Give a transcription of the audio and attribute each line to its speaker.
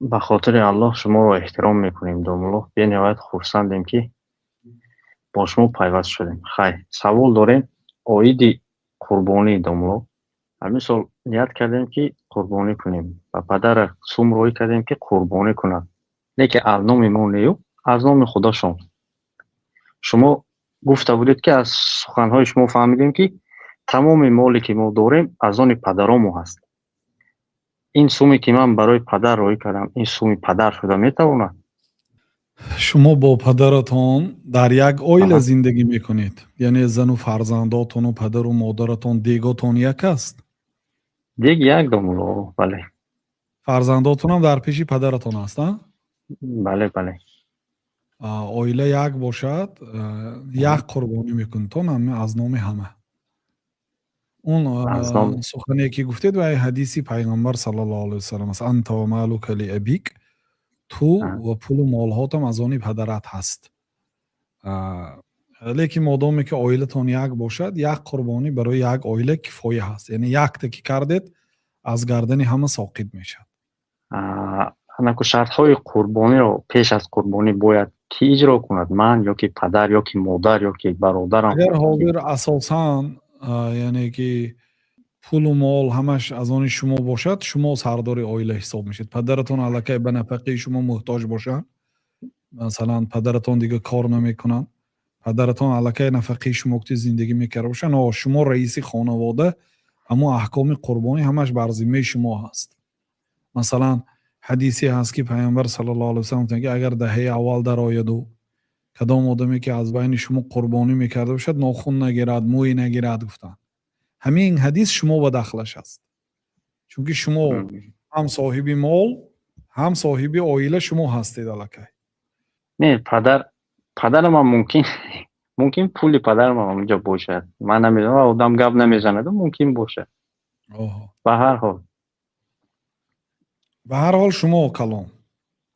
Speaker 1: به خاطر الله شما رو احترام میکنیم دوملو. به نهایت خرسندیم که با شما پیوست شدیم. خیر، سوال داریم اویدی قربانی دوملو. همین سال نیت کردیم که قربانی کنیم و پدر سوم روی کردیم که قربانی کنند، لیکن از نام ما نیو، از نام خدا شما گفته بودید که از سخنهای شما فهمیدیم که تمام مالی که ما داریم از آن پدرامو هست. این سومی که من برای پدر روی کردم این سومی پدر شده میتونه؟
Speaker 2: شما با پدرتان در یک اویل
Speaker 1: آها.
Speaker 2: زندگی میکنید، یعنی زن و فرزنداتون و پدر و مادرتان دیگاتون یک است.
Speaker 1: دیگه یک دوملو. بله
Speaker 2: فرزنداتون هم در پیش پدرتان هستن.
Speaker 1: بله بله.
Speaker 2: اویل یک باشد یک قربانی میکنتون از نام همه. اون
Speaker 1: از نام
Speaker 2: سخنی که گفتید و حدیثی پیغمبر صلی الله علیه و سلم است: انت و مالک لابیک، تو و پول و مالهاتم از آن پدرت هست. لیکن مادامی که اویلتان یک باشد، یک قربانی برای یک اویل کفایه هست، یعنی یک تکی کردید از گردن همه ساقط میشد.
Speaker 1: انکو شرط های قربانی رو پیش از قربانی باید کی اجرا کند؟ من یا که پدر یا که مادر یا که برادرم؟
Speaker 2: اگر حاضر اساساً یعنی که پول و مال همش از آن شما باشد، شما سردار اویل حساب میشید. پدرتون الکی به نفقه شما محتاج باشد، مثلا پدرتون دیگه کار نمیکنن، پدرتون الکی نفقه شما وقتی زندگی میکرده باشن، شما رئیس خانواده، اما احکام قربانی همش بر ذمه شما هست. مثلا حدیثی هست که پیامبر صلی الله علیه و سلم میگه اگر دهه اول در آید و کدام آدمی که از بین شما قربانی میکرده باشد ناخن نگیرد، موی نگیرد، گفتن همین این حدیث شما و دخلش است، چون که شما هم صاحب مال هم صاحب عائله شما هستید الکی.
Speaker 1: نه پدر من ممکن پول پدر من اونجا باشد، من نمیدونم، آدم گپ نمیزنه، ممکن باشه. به هر حال
Speaker 2: به هر حال شما کلام